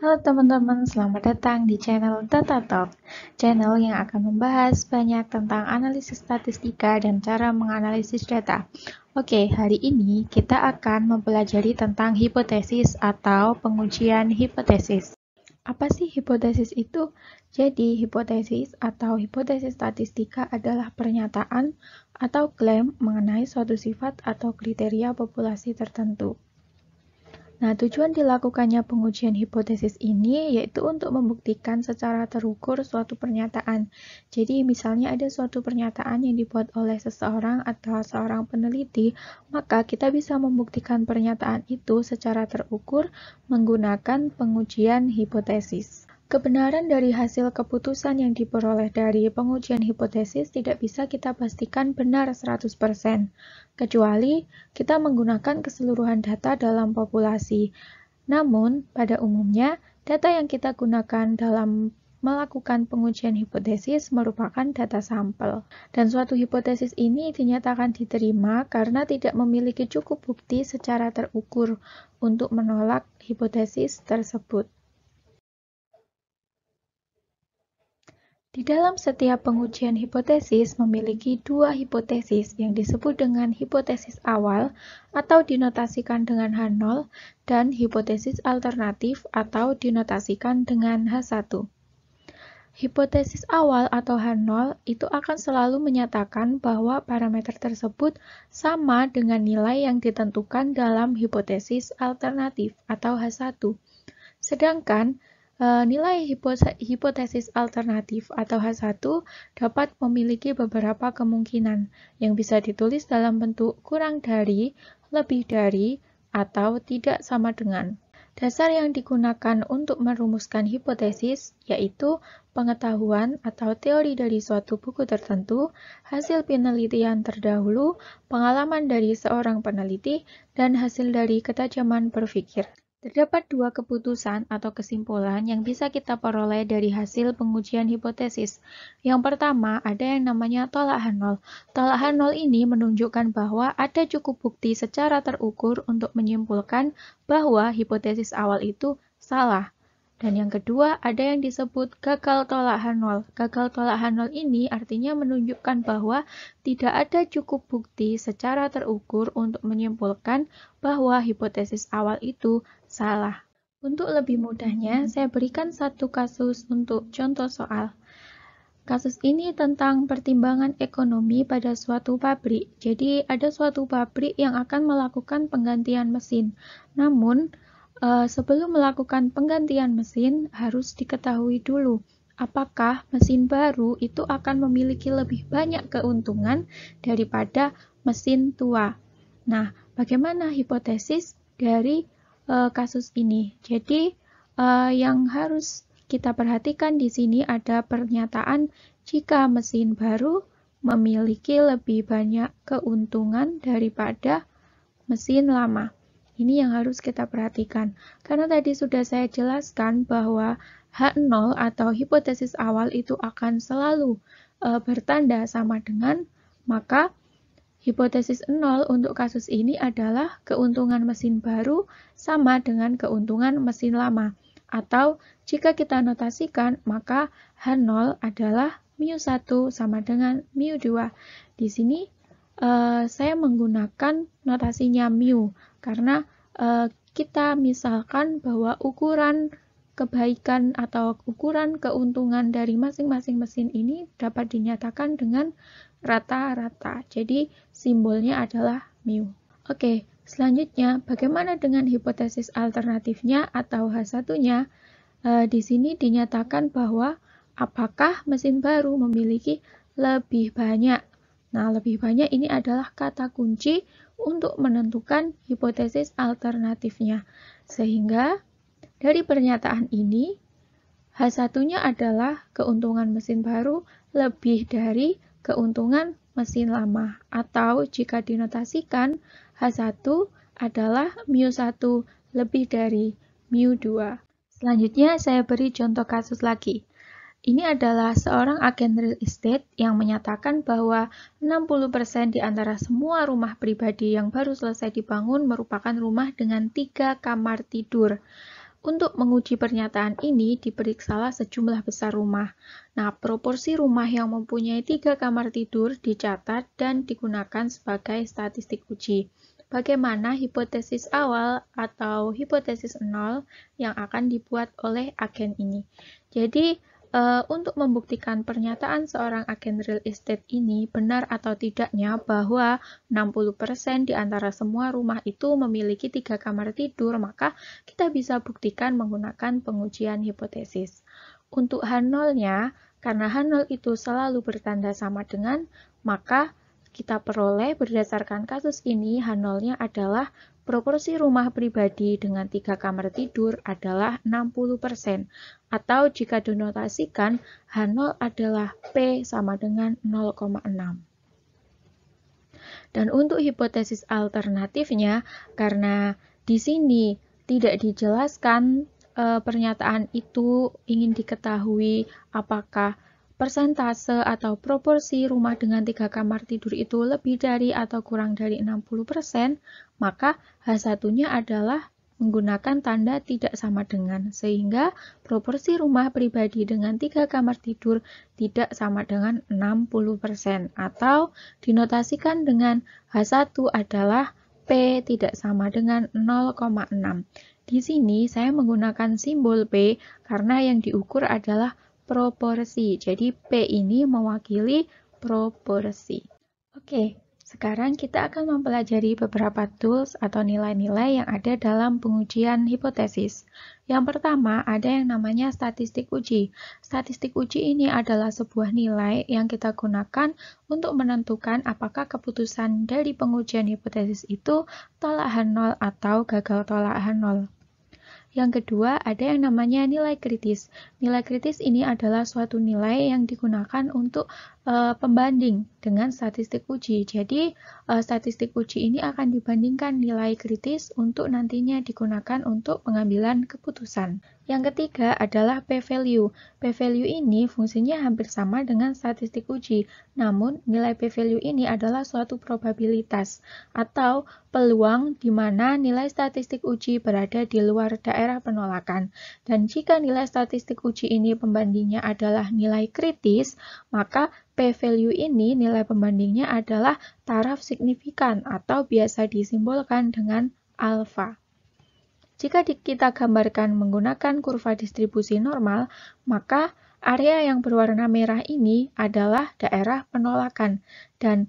Halo teman-teman, selamat datang di channel Data Talk, channel yang akan membahas banyak tentang analisis statistika dan cara menganalisis data. Oke, hari ini kita akan mempelajari tentang hipotesis atau pengujian hipotesis. Apa sih hipotesis itu? Jadi, hipotesis atau hipotesis statistika adalah pernyataan atau klaim mengenai suatu sifat atau kriteria populasi tertentu. Nah, tujuan dilakukannya pengujian hipotesis ini yaitu untuk membuktikan secara terukur suatu pernyataan. Jadi, misalnya ada suatu pernyataan yang dibuat oleh seseorang atau seorang peneliti, maka kita bisa membuktikan pernyataan itu secara terukur menggunakan pengujian hipotesis. Kebenaran dari hasil keputusan yang diperoleh dari pengujian hipotesis tidak bisa kita pastikan benar 100%, kecuali kita menggunakan keseluruhan data dalam populasi. Namun, pada umumnya, data yang kita gunakan dalam melakukan pengujian hipotesis merupakan data sampel. Dan suatu hipotesis ini dinyatakan diterima karena tidak memiliki cukup bukti secara terukur untuk menolak hipotesis tersebut. Di dalam setiap pengujian hipotesis memiliki dua hipotesis yang disebut dengan hipotesis awal atau dinotasikan dengan H0 dan hipotesis alternatif atau dinotasikan dengan H1. Hipotesis awal atau H0 itu akan selalu menyatakan bahwa parameter tersebut sama dengan nilai yang ditentukan dalam hipotesis alternatif atau H1. Sedangkan nilai hipotesis alternatif atau H1 dapat memiliki beberapa kemungkinan yang bisa ditulis dalam bentuk kurang dari, lebih dari, atau tidak sama dengan. Dasar yang digunakan untuk merumuskan hipotesis yaitu pengetahuan atau teori dari suatu buku tertentu, hasil penelitian terdahulu, pengalaman dari seorang peneliti, dan hasil dari ketajaman berpikir. Terdapat dua keputusan atau kesimpulan yang bisa kita peroleh dari hasil pengujian hipotesis. Yang pertama, ada yang namanya tolak H0. Tolak H0 ini menunjukkan bahwa ada cukup bukti secara terukur untuk menyimpulkan bahwa hipotesis awal itu salah. Dan yang kedua, ada yang disebut gagal tolak H0. Gagal tolak H0 ini artinya menunjukkan bahwa tidak ada cukup bukti secara terukur untuk menyimpulkan bahwa hipotesis awal itu salah. Untuk lebih mudahnya, saya berikan satu kasus untuk contoh soal. Kasus ini tentang pertimbangan ekonomi pada suatu pabrik. Jadi, ada suatu pabrik yang akan melakukan penggantian mesin. Namun, sebelum melakukan penggantian mesin, harus diketahui dulu apakah mesin baru itu akan memiliki lebih banyak keuntungan daripada mesin tua. Nah, bagaimana hipotesis dari kasus ini? Jadi, yang harus kita perhatikan di sini ada pernyataan jika mesin baru memiliki lebih banyak keuntungan daripada mesin lama. Ini yang harus kita perhatikan. Karena tadi sudah saya jelaskan bahwa H0 atau hipotesis awal itu akan selalu bertanda sama dengan, maka hipotesis 0 untuk kasus ini adalah keuntungan mesin baru sama dengan keuntungan mesin lama. Atau jika kita notasikan, maka H0 adalah mu1 sama dengan mu2. Di sini saya menggunakan notasinya mu, karena kita misalkan bahwa ukuran kebaikan atau ukuran keuntungan dari masing-masing mesin ini dapat dinyatakan dengan rata-rata. Jadi simbolnya adalah mu. Oke, selanjutnya bagaimana dengan hipotesis alternatifnya atau H1-nya? Di sini dinyatakan bahwa apakah mesin baru memiliki lebih banyak. Nah, lebih banyak ini adalah kata kunci untuk menentukan hipotesis alternatifnya. Sehingga dari pernyataan ini, H1-nya adalah keuntungan mesin baru lebih dari keuntungan mesin lama. Atau jika dinotasikan, H1 adalah mu1 lebih dari mu2. Selanjutnya saya beri contoh kasus lagi. Ini adalah seorang agen real estate yang menyatakan bahwa 60% di antara semua rumah pribadi yang baru selesai dibangun merupakan rumah dengan 3 kamar tidur. Untuk menguji pernyataan ini, diperiksalah sejumlah besar rumah. Nah, proporsi rumah yang mempunyai 3 kamar tidur dicatat dan digunakan sebagai statistik uji. Bagaimana hipotesis awal atau hipotesis nol yang akan dibuat oleh agen ini. Jadi, untuk membuktikan pernyataan seorang agen real estate ini benar atau tidaknya bahwa 60% di antara semua rumah itu memiliki 3 kamar tidur, maka kita bisa buktikan menggunakan pengujian hipotesis. Untuk H0-nya, karena H0 itu selalu bertanda sama dengan, maka kita peroleh berdasarkan kasus ini H0-nya adalah proporsi rumah pribadi dengan 3 kamar tidur adalah 60%. Atau jika dinotasikan, H0 adalah P sama dengan 0,6. Dan untuk hipotesis alternatifnya, karena di sini tidak dijelaskan pernyataan itu ingin diketahui apakah persentase atau proporsi rumah dengan 3 kamar tidur itu lebih dari atau kurang dari 60%, maka H1-nya adalah menggunakan tanda tidak sama dengan, sehingga proporsi rumah pribadi dengan 3 kamar tidur tidak sama dengan 60%, atau dinotasikan dengan H1 adalah P tidak sama dengan 0,6. Di sini saya menggunakan simbol P karena yang diukur adalah proporsi. Jadi P ini mewakili proporsi. Oke, sekarang kita akan mempelajari beberapa tools atau nilai-nilai yang ada dalam pengujian hipotesis. Yang pertama, ada yang namanya statistik uji. Statistik uji ini adalah sebuah nilai yang kita gunakan untuk menentukan apakah keputusan dari pengujian hipotesis itu tolak H0 atau gagal tolak H0. Yang kedua, ada yang namanya nilai kritis. Nilai kritis ini adalah suatu nilai yang digunakan untuk pembanding dengan statistik uji. Jadi, statistik uji ini akan dibandingkan nilai kritis untuk nantinya digunakan untuk pengambilan keputusan. Yang ketiga adalah p-value. P-value ini fungsinya hampir sama dengan statistik uji, namun nilai p-value ini adalah suatu probabilitas atau peluang di mana nilai statistik uji berada di luar daerah penolakan. Dan jika nilai statistik uji ini pembandingnya adalah nilai kritis, maka p-value ini nilai pembandingnya adalah taraf signifikan atau biasa disimbolkan dengan alfa. Jika kita gambarkan menggunakan kurva distribusi normal, maka area yang berwarna merah ini adalah daerah penolakan, dan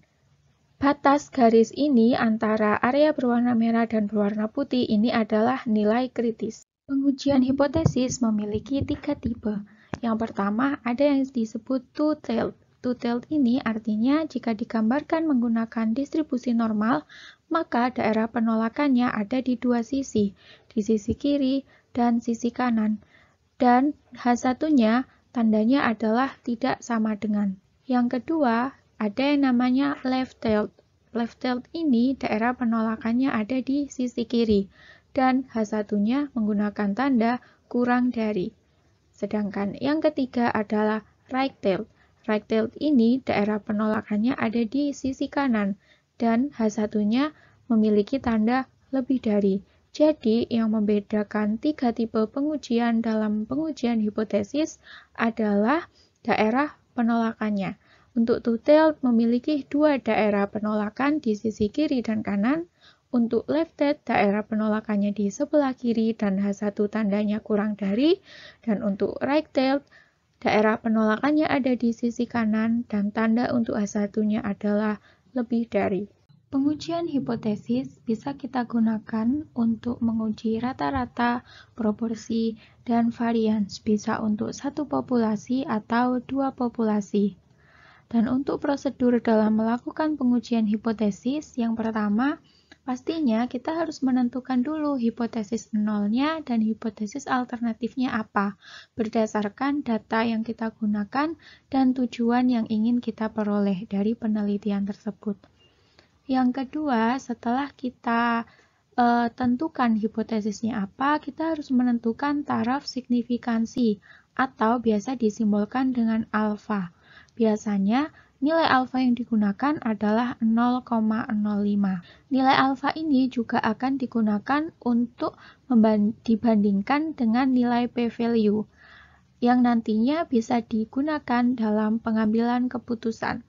batas garis ini antara area berwarna merah dan berwarna putih ini adalah nilai kritis. Pengujian hipotesis memiliki 3 tipe. Yang pertama, ada yang disebut two-tailed. Two-tailed ini artinya jika digambarkan menggunakan distribusi normal, maka daerah penolakannya ada di dua sisi, di sisi kiri dan sisi kanan. Dan H1-nya tandanya adalah tidak sama dengan. Yang kedua, ada yang namanya left-tailed. Left-tailed ini daerah penolakannya ada di sisi kiri, dan H1-nya menggunakan tanda kurang dari. Sedangkan yang ketiga adalah right-tailed. Right-tailed ini daerah penolakannya ada di sisi kanan, dan H1-nya memiliki tanda lebih dari. Jadi, yang membedakan 3 tipe pengujian dalam pengujian hipotesis adalah daerah penolakannya. Untuk two-tailed memiliki 2 daerah penolakan di sisi kiri dan kanan. Untuk left-tailed, daerah penolakannya di sebelah kiri dan H1 tandanya kurang dari. Dan untuk right-tailed, daerah penolakannya ada di sisi kanan dan tanda untuk H1-nya adalah lebih dari. Pengujian hipotesis bisa kita gunakan untuk menguji rata-rata, proporsi, dan varians, bisa untuk satu populasi atau 2 populasi. Dan untuk prosedur dalam melakukan pengujian hipotesis, yang pertama, pastinya kita harus menentukan dulu hipotesis nolnya dan hipotesis alternatifnya apa, berdasarkan data yang kita gunakan dan tujuan yang ingin kita peroleh dari penelitian tersebut. Yang kedua, setelah kita tentukan hipotesisnya apa, kita harus menentukan taraf signifikansi atau biasa disimbolkan dengan alfa. Biasanya nilai alfa yang digunakan adalah 0,05. Nilai alfa ini juga akan digunakan untuk dibandingkan dengan nilai p-value yang nantinya bisa digunakan dalam pengambilan keputusan.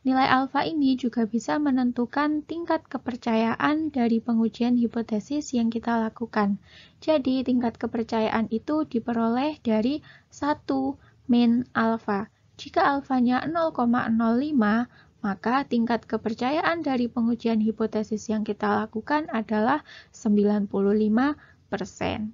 Nilai alfa ini juga bisa menentukan tingkat kepercayaan dari pengujian hipotesis yang kita lakukan. Jadi, tingkat kepercayaan itu diperoleh dari 1 min alfa. Jika alfanya 0,05, maka tingkat kepercayaan dari pengujian hipotesis yang kita lakukan adalah 95%.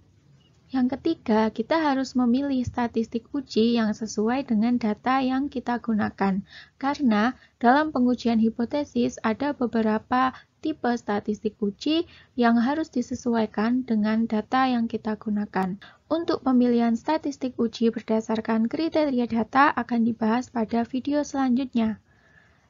Yang ketiga, kita harus memilih statistik uji yang sesuai dengan data yang kita gunakan. Karena dalam pengujian hipotesis ada beberapa tipe statistik uji yang harus disesuaikan dengan data yang kita gunakan. Untuk pemilihan statistik uji berdasarkan kriteria data akan dibahas pada video selanjutnya.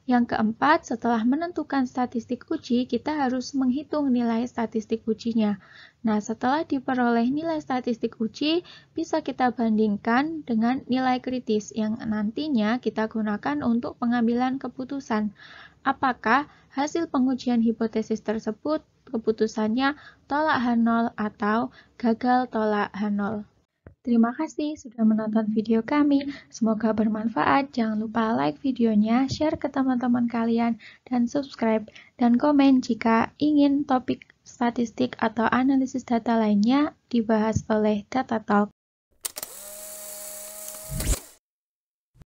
Yang keempat, setelah menentukan statistik uji, kita harus menghitung nilai statistik ujinya. Nah, setelah diperoleh nilai statistik uji, bisa kita bandingkan dengan nilai kritis yang nantinya kita gunakan untuk pengambilan keputusan. Apakah hasil pengujian hipotesis tersebut keputusannya tolak H0 atau gagal tolak H0. Terima kasih sudah menonton video kami. Semoga bermanfaat. Jangan lupa like videonya, share ke teman-teman kalian, dan subscribe dan komen jika ingin topik statistik atau analisis data lainnya dibahas oleh Data Talk.